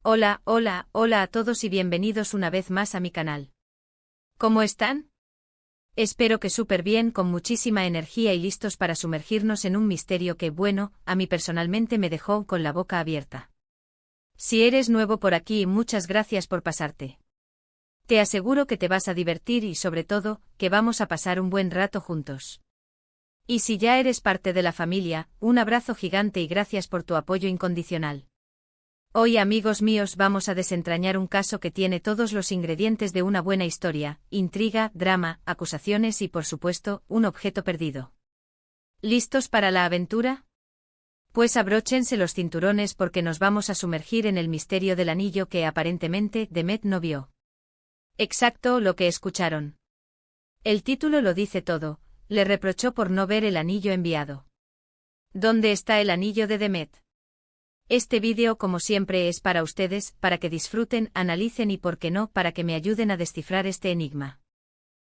Hola, hola, hola a todos y bienvenidos una vez más a mi canal. ¿Cómo están? Espero que súper bien, con muchísima energía y listos para sumergirnos en un misterio que, bueno, a mí personalmente me dejó con la boca abierta. Si eres nuevo por aquí, muchas gracias por pasarte. Te aseguro que te vas a divertir y, sobre todo, que vamos a pasar un buen rato juntos. Y si ya eres parte de la familia, un abrazo gigante y gracias por tu apoyo incondicional. Hoy, amigos míos, vamos a desentrañar un caso que tiene todos los ingredientes de una buena historia: intriga, drama, acusaciones y, por supuesto, un objeto perdido. ¿Listos para la aventura? Pues abróchense los cinturones porque nos vamos a sumergir en el misterio del anillo que aparentemente Demet no vio. Exacto lo que escucharon. El título lo dice todo: le reprochó por no ver el anillo enviado. ¿Dónde está el anillo de Demet? Este vídeo, como siempre, es para ustedes, para que disfruten, analicen y, por qué no, para que me ayuden a descifrar este enigma.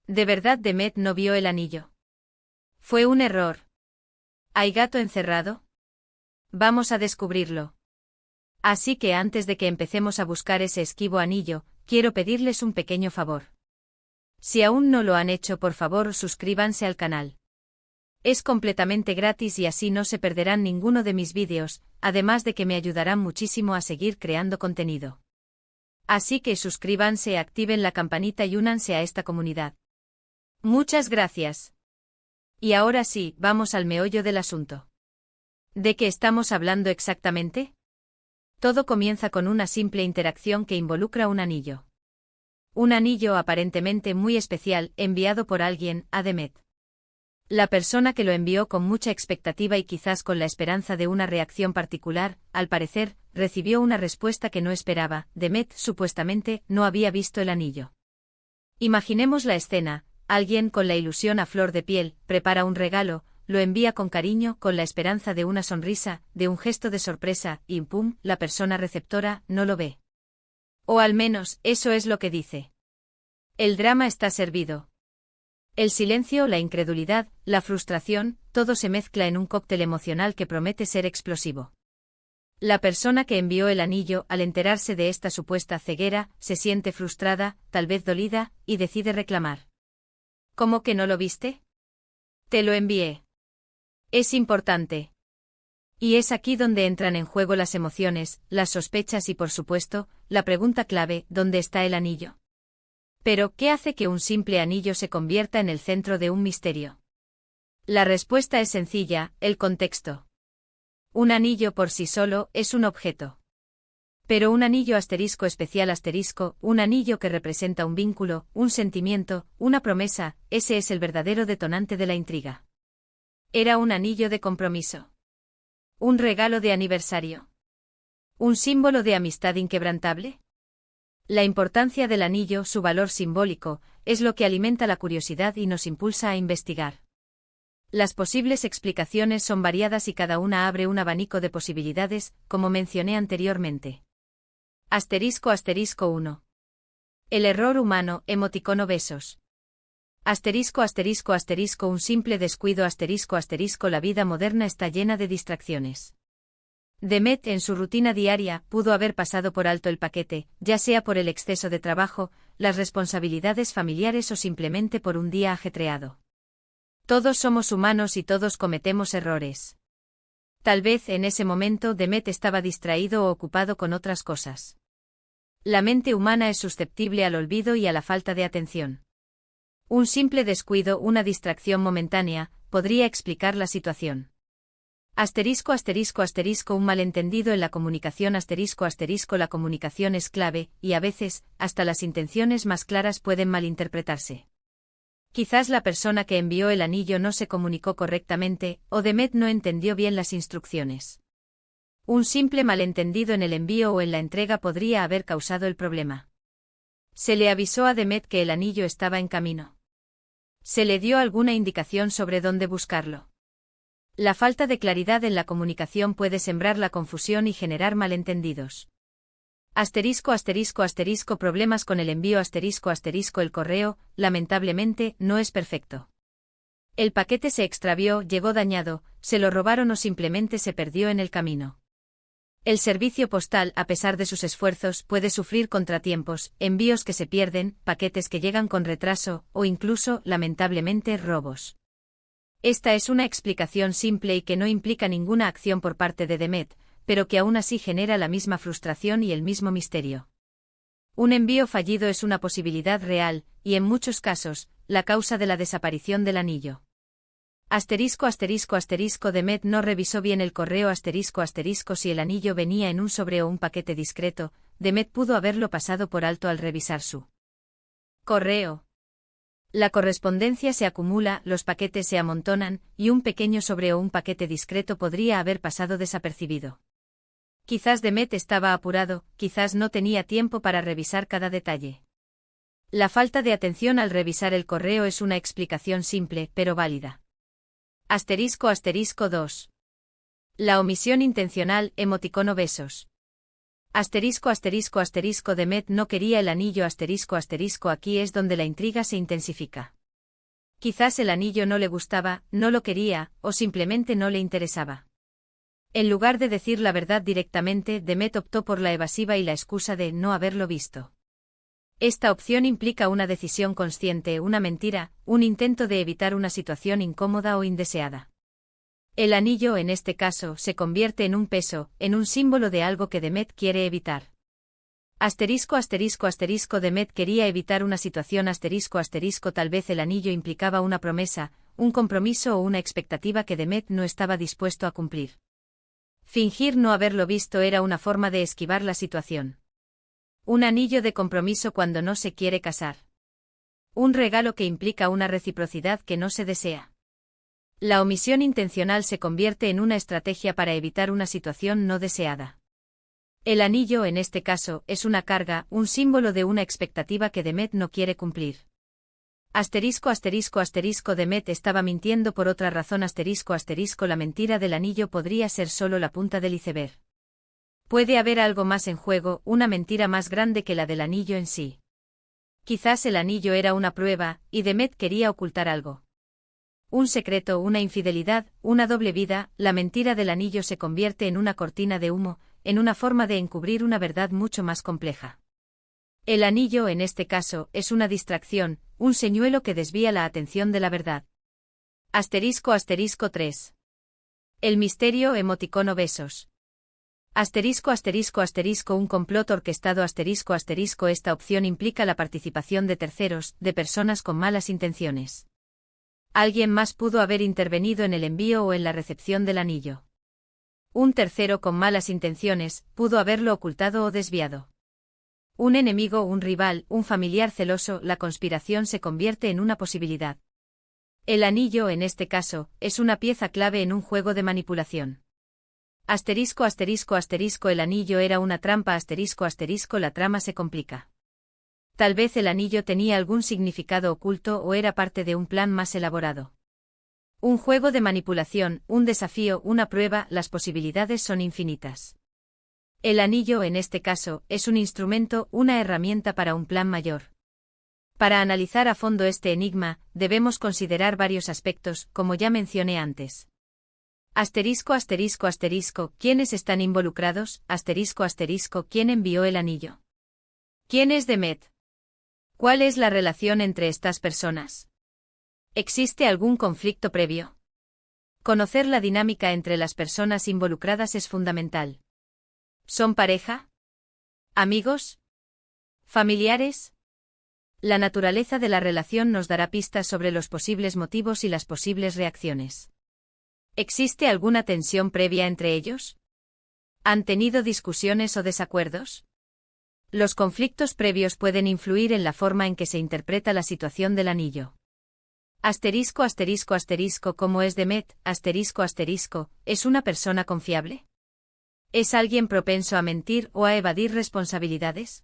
¿De verdad Demet no vio el anillo? ¿Fue un error? ¿Hay gato encerrado? Vamos a descubrirlo. Así que antes de que empecemos a buscar ese esquivo anillo, quiero pedirles un pequeño favor. Si aún no lo han hecho, por favor, suscríbanse al canal. Es completamente gratis y así no se perderán ninguno de mis vídeos, además de que me ayudarán muchísimo a seguir creando contenido. Así que suscríbanse, activen la campanita y únanse a esta comunidad. Muchas gracias. Y ahora sí, vamos al meollo del asunto. ¿De qué estamos hablando exactamente? Todo comienza con una simple interacción que involucra un anillo. Un anillo aparentemente muy especial, enviado por alguien a Demet. La persona que lo envió con mucha expectativa y quizás con la esperanza de una reacción particular, al parecer, recibió una respuesta que no esperaba. Demet supuestamente no había visto el anillo. Imaginemos la escena: alguien con la ilusión a flor de piel, prepara un regalo, lo envía con cariño, con la esperanza de una sonrisa, de un gesto de sorpresa, y ¡pum!, la persona receptora no lo ve. O al menos, eso es lo que dice. El drama está servido. El silencio, la incredulidad, la frustración, todo se mezcla en un cóctel emocional que promete ser explosivo. La persona que envió el anillo, al enterarse de esta supuesta ceguera, se siente frustrada, tal vez dolida, y decide reclamar. ¿Cómo que no lo viste? Te lo envié. Es importante. Y es aquí donde entran en juego las emociones, las sospechas y, por supuesto, la pregunta clave: ¿dónde está el anillo? Pero, ¿qué hace que un simple anillo se convierta en el centro de un misterio? La respuesta es sencilla: el contexto. Un anillo por sí solo es un objeto. Pero un anillo especial un anillo que representa un vínculo, un sentimiento, una promesa, ese es el verdadero detonante de la intriga. Era un anillo de compromiso. Un regalo de aniversario. Un símbolo de amistad inquebrantable. La importancia del anillo, su valor simbólico, es lo que alimenta la curiosidad y nos impulsa a investigar. Las posibles explicaciones son variadas y cada una abre un abanico de posibilidades, como mencioné anteriormente. **1. El error humano, emoticono besos. Un simple descuido **. La vida moderna está llena de distracciones. Demet, en su rutina diaria, pudo haber pasado por alto el paquete, ya sea por el exceso de trabajo, las responsabilidades familiares o simplemente por un día ajetreado. Todos somos humanos y todos cometemos errores. Tal vez en ese momento Demet estaba distraído o ocupado con otras cosas. La mente humana es susceptible al olvido y a la falta de atención. Un simple descuido, una distracción momentánea, podría explicar la situación. Un malentendido en la comunicación La comunicación es clave, y a veces, hasta las intenciones más claras pueden malinterpretarse. Quizás la persona que envió el anillo no se comunicó correctamente, o Demet no entendió bien las instrucciones. Un simple malentendido en el envío o en la entrega podría haber causado el problema. ¿Se le avisó a Demet que el anillo estaba en camino? ¿Se le dio alguna indicación sobre dónde buscarlo? La falta de claridad en la comunicación puede sembrar la confusión y generar malentendidos. Problemas con el envío El correo, lamentablemente, no es perfecto. El paquete se extravió, llegó dañado, se lo robaron o simplemente se perdió en el camino. El servicio postal, a pesar de sus esfuerzos, puede sufrir contratiempos, envíos que se pierden, paquetes que llegan con retraso, o incluso, lamentablemente, robos. Esta es una explicación simple y que no implica ninguna acción por parte de Demet, pero que aún así genera la misma frustración y el mismo misterio. Un envío fallido es una posibilidad real, y en muchos casos, la causa de la desaparición del anillo. Demet no revisó bien el correo si el anillo venía en un sobre o un paquete discreto. Demet pudo haberlo pasado por alto al revisar su correo. La correspondencia se acumula, los paquetes se amontonan, y un pequeño sobre o un paquete discreto podría haber pasado desapercibido. Quizás Demet estaba apurado, quizás no tenía tiempo para revisar cada detalle. La falta de atención al revisar el correo es una explicación simple, pero válida. *2. La omisión intencional, emoticono besos. Demet no quería el anillo aquí es donde la intriga se intensifica. Quizás el anillo no le gustaba, no lo quería, o simplemente no le interesaba. En lugar de decir la verdad directamente, Demet optó por la evasiva y la excusa de no haberlo visto. Esta opción implica una decisión consciente, una mentira, un intento de evitar una situación incómoda o indeseada. El anillo, en este caso, se convierte en un peso, en un símbolo de algo que Demet quiere evitar. Demet quería evitar una situación tal vez el anillo implicaba una promesa, un compromiso o una expectativa que Demet no estaba dispuesto a cumplir. Fingir no haberlo visto era una forma de esquivar la situación. Un anillo de compromiso cuando no se quiere casar. Un regalo que implica una reciprocidad que no se desea. La omisión intencional se convierte en una estrategia para evitar una situación no deseada. El anillo, en este caso, es una carga, un símbolo de una expectativa que Demet no quiere cumplir. Demet estaba mintiendo por otra razón. La mentira del anillo podría ser solo la punta del iceberg. Puede haber algo más en juego, una mentira más grande que la del anillo en sí. Quizás el anillo era una prueba, y Demet quería ocultar algo. Un secreto, una infidelidad, una doble vida. La mentira del anillo se convierte en una cortina de humo, en una forma de encubrir una verdad mucho más compleja. El anillo, en este caso, es una distracción, un señuelo que desvía la atención de la verdad. *3. El misterio, emoticono besos. Un complot orquestado. Esta opción implica la participación de terceros, de personas con malas intenciones. Alguien más pudo haber intervenido en el envío o en la recepción del anillo. Un tercero con malas intenciones pudo haberlo ocultado o desviado. Un enemigo, un rival, un familiar celoso. La conspiración se convierte en una posibilidad. El anillo, en este caso, es una pieza clave en un juego de manipulación. El anillo era una trampa. La trama se complica. Tal vez el anillo tenía algún significado oculto o era parte de un plan más elaborado. Un juego de manipulación, un desafío, una prueba, las posibilidades son infinitas. El anillo, en este caso, es un instrumento, una herramienta para un plan mayor. Para analizar a fondo este enigma, debemos considerar varios aspectos, como ya mencioné antes. ¿Quiénes están involucrados? ¿Quién envió el anillo? ¿Quién es Demet? ¿Cuál es la relación entre estas personas? ¿Existe algún conflicto previo? Conocer la dinámica entre las personas involucradas es fundamental. ¿Son pareja? ¿Amigos? ¿Familiares? La naturaleza de la relación nos dará pistas sobre los posibles motivos y las posibles reacciones. ¿Existe alguna tensión previa entre ellos? ¿Han tenido discusiones o desacuerdos? Los conflictos previos pueden influir en la forma en que se interpreta la situación del anillo. ¿Cómo es Demet? ¿Es una persona confiable? ¿Es alguien propenso a mentir o a evadir responsabilidades?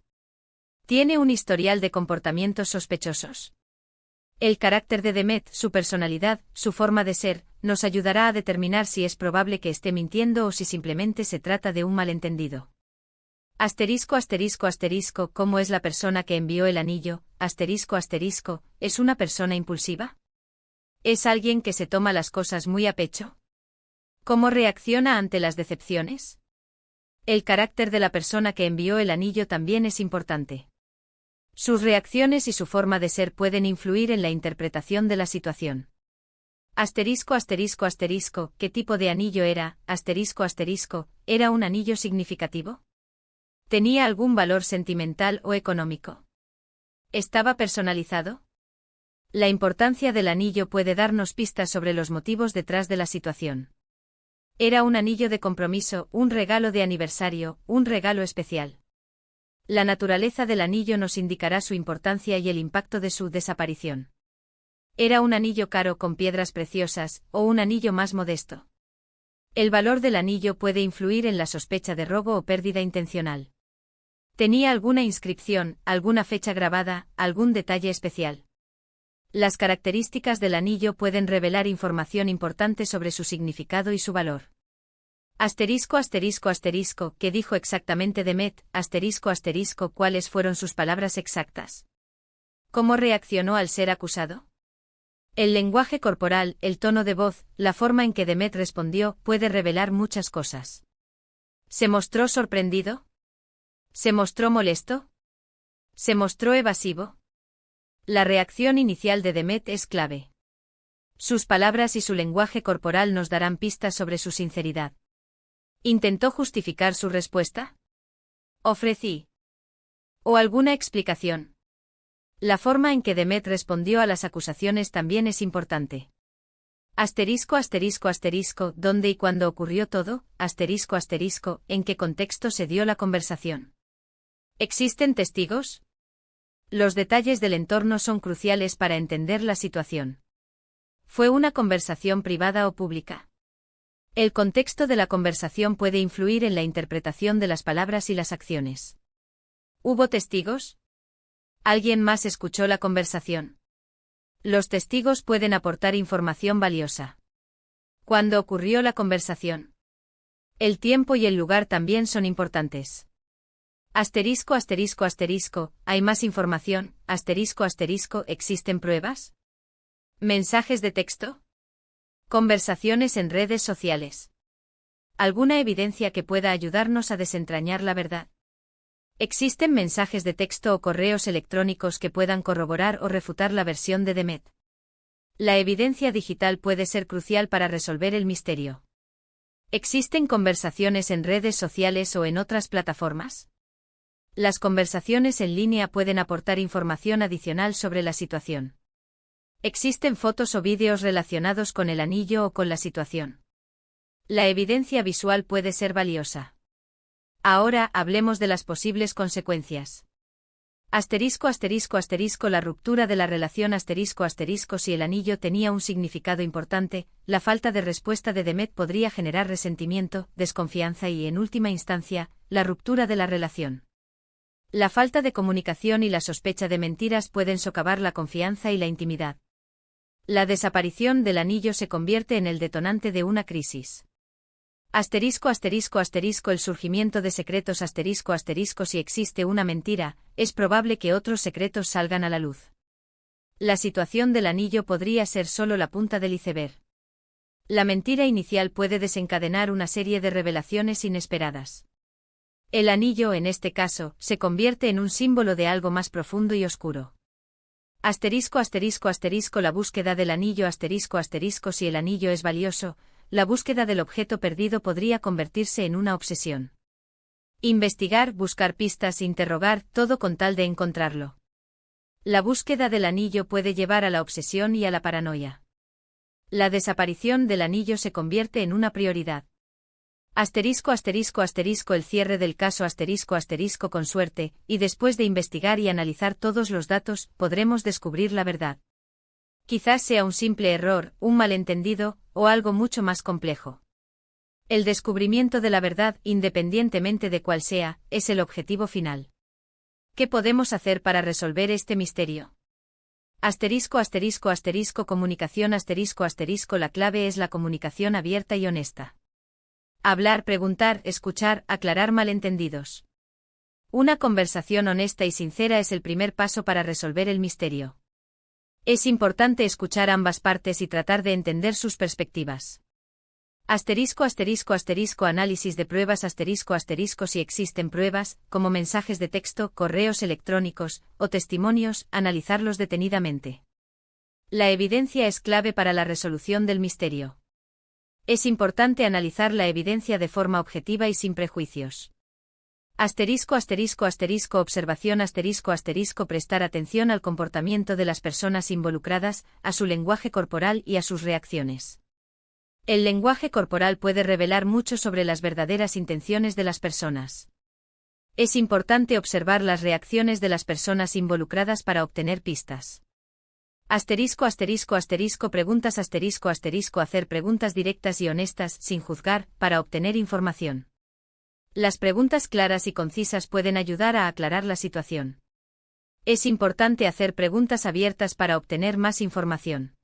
¿Tiene un historial de comportamientos sospechosos? El carácter de Demet, su personalidad, su forma de ser, nos ayudará a determinar si es probable que esté mintiendo o si simplemente se trata de un malentendido. ¿Cómo es la persona que envió el anillo? ¿Es una persona impulsiva? ¿Es alguien que se toma las cosas muy a pecho? ¿Cómo reacciona ante las decepciones? El carácter de la persona que envió el anillo también es importante. Sus reacciones y su forma de ser pueden influir en la interpretación de la situación. Asterisco, asterisco, asterisco, ¿qué tipo de anillo era? Asterisco, asterisco, ¿era un anillo significativo? ¿Tenía algún valor sentimental o económico? ¿Estaba personalizado? La importancia del anillo puede darnos pistas sobre los motivos detrás de la situación. Era un anillo de compromiso, un regalo de aniversario, un regalo especial. La naturaleza del anillo nos indicará su importancia y el impacto de su desaparición. ¿Era un anillo caro con piedras preciosas, o un anillo más modesto? El valor del anillo puede influir en la sospecha de robo o pérdida intencional. ¿Tenía alguna inscripción, alguna fecha grabada, algún detalle especial? Las características del anillo pueden revelar información importante sobre su significado y su valor. Asterisco, asterisco, asterisco, ¿qué dijo exactamente Demet? Asterisco, asterisco, ¿cuáles fueron sus palabras exactas? ¿Cómo reaccionó al ser acusado? El lenguaje corporal, el tono de voz, la forma en que Demet respondió, puede revelar muchas cosas. ¿Se mostró sorprendido? ¿Se mostró molesto? ¿Se mostró evasivo? La reacción inicial de Demet es clave. Sus palabras y su lenguaje corporal nos darán pistas sobre su sinceridad. ¿Intentó justificar su respuesta? ¿Ofrecí? ¿O alguna explicación? La forma en que Demet respondió a las acusaciones también es importante. Asterisco, asterisco, asterisco, ¿dónde y cuándo ocurrió todo? Asterisco, asterisco, ¿en qué contexto se dio la conversación? ¿Existen testigos? Los detalles del entorno son cruciales para entender la situación. ¿Fue una conversación privada o pública? El contexto de la conversación puede influir en la interpretación de las palabras y las acciones. ¿Hubo testigos? ¿Alguien más escuchó la conversación? Los testigos pueden aportar información valiosa. ¿Cuándo ocurrió la conversación? El tiempo y el lugar también son importantes. Asterisco, asterisco, asterisco, ¿hay más información? Asterisco, asterisco, ¿existen pruebas? ¿Mensajes de texto? Conversaciones en redes sociales. ¿Alguna evidencia que pueda ayudarnos a desentrañar la verdad? ¿Existen mensajes de texto o correos electrónicos que puedan corroborar o refutar la versión de Demet? La evidencia digital puede ser crucial para resolver el misterio. ¿Existen conversaciones en redes sociales o en otras plataformas? Las conversaciones en línea pueden aportar información adicional sobre la situación. ¿Existen fotos o vídeos relacionados con el anillo o con la situación? La evidencia visual puede ser valiosa. Ahora hablemos de las posibles consecuencias. Asterisco, asterisco, asterisco, la ruptura de la relación asterisco, asterisco, si el anillo tenía un significado importante, la falta de respuesta de Demet podría generar resentimiento, desconfianza y, en última instancia, la ruptura de la relación. La falta de comunicación y la sospecha de mentiras pueden socavar la confianza y la intimidad. La desaparición del anillo se convierte en el detonante de una crisis. Asterisco, asterisco, asterisco, el surgimiento de secretos asterisco, asterisco, si existe una mentira, es probable que otros secretos salgan a la luz. La situación del anillo podría ser solo la punta del iceberg. La mentira inicial puede desencadenar una serie de revelaciones inesperadas. El anillo, en este caso, se convierte en un símbolo de algo más profundo y oscuro. Asterisco, asterisco, asterisco, la búsqueda del anillo asterisco, asterisco, si el anillo es valioso, la búsqueda del objeto perdido podría convertirse en una obsesión. Investigar, buscar pistas, interrogar, todo con tal de encontrarlo. La búsqueda del anillo puede llevar a la obsesión y a la paranoia. La desaparición del anillo se convierte en una prioridad. Asterisco, asterisco, asterisco, el cierre del caso asterisco, asterisco, con suerte, y después de investigar y analizar todos los datos, podremos descubrir la verdad. Quizás sea un simple error, un malentendido, o algo mucho más complejo. El descubrimiento de la verdad, independientemente de cuál sea, es el objetivo final. ¿Qué podemos hacer para resolver este misterio? Asterisco, asterisco, asterisco, comunicación asterisco, asterisco, la clave es la comunicación abierta y honesta. Hablar, preguntar, escuchar, aclarar malentendidos. Una conversación honesta y sincera es el primer paso para resolver el misterio. Es importante escuchar ambas partes y tratar de entender sus perspectivas. Asterisco asterisco asterisco análisis de pruebas asterisco asterisco si existen pruebas, como mensajes de texto, correos electrónicos, o testimonios, analizarlos detenidamente. La evidencia es clave para la resolución del misterio. Es importante analizar la evidencia de forma objetiva y sin prejuicios. Asterisco asterisco asterisco observación asterisco asterisco prestar atención al comportamiento de las personas involucradas, a su lenguaje corporal y a sus reacciones. El lenguaje corporal puede revelar mucho sobre las verdaderas intenciones de las personas. Es importante observar las reacciones de las personas involucradas para obtener pistas. Asterisco asterisco asterisco preguntas asterisco asterisco hacer preguntas directas y honestas, sin juzgar, para obtener información. Las preguntas claras y concisas pueden ayudar a aclarar la situación. Es importante hacer preguntas abiertas para obtener más información.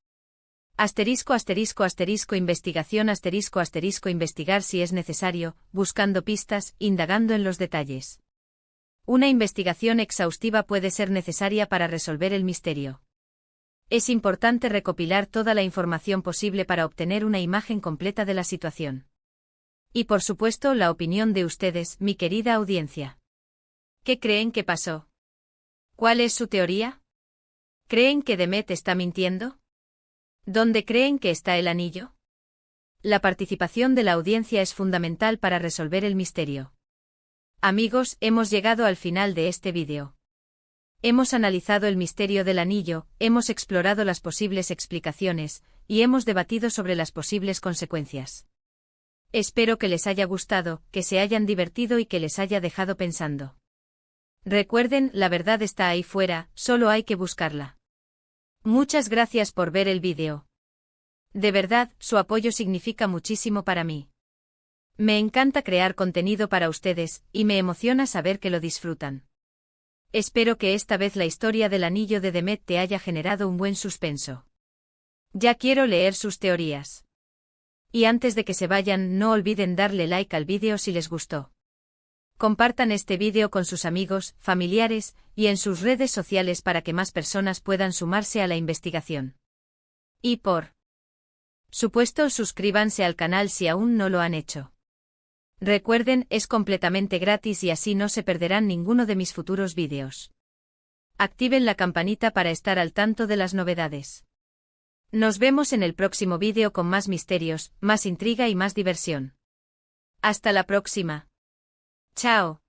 Asterisco asterisco asterisco investigación asterisco asterisco investigar si es necesario, buscando pistas, indagando en los detalles. Una investigación exhaustiva puede ser necesaria para resolver el misterio. Es importante recopilar toda la información posible para obtener una imagen completa de la situación. Y por supuesto la opinión de ustedes, mi querida audiencia. ¿Qué creen que pasó? ¿Cuál es su teoría? ¿Creen que Demet está mintiendo? ¿Dónde creen que está el anillo? La participación de la audiencia es fundamental para resolver el misterio. Amigos, hemos llegado al final de este vídeo. Hemos analizado el misterio del anillo, hemos explorado las posibles explicaciones, y hemos debatido sobre las posibles consecuencias. Espero que les haya gustado, que se hayan divertido y que les haya dejado pensando. Recuerden, la verdad está ahí fuera, solo hay que buscarla. Muchas gracias por ver el vídeo. De verdad, su apoyo significa muchísimo para mí. Me encanta crear contenido para ustedes, y me emociona saber que lo disfrutan. Espero que esta vez la historia del anillo de Demet te haya generado un buen suspenso. Ya quiero leer sus teorías. Y antes de que se vayan, no olviden darle like al vídeo si les gustó. Compartan este vídeo con sus amigos, familiares, y en sus redes sociales para que más personas puedan sumarse a la investigación. Y por supuesto, suscríbanse al canal si aún no lo han hecho. Recuerden, es completamente gratis y así no se perderán ninguno de mis futuros vídeos. Activen la campanita para estar al tanto de las novedades. Nos vemos en el próximo vídeo con más misterios, más intriga y más diversión. Hasta la próxima. Chao.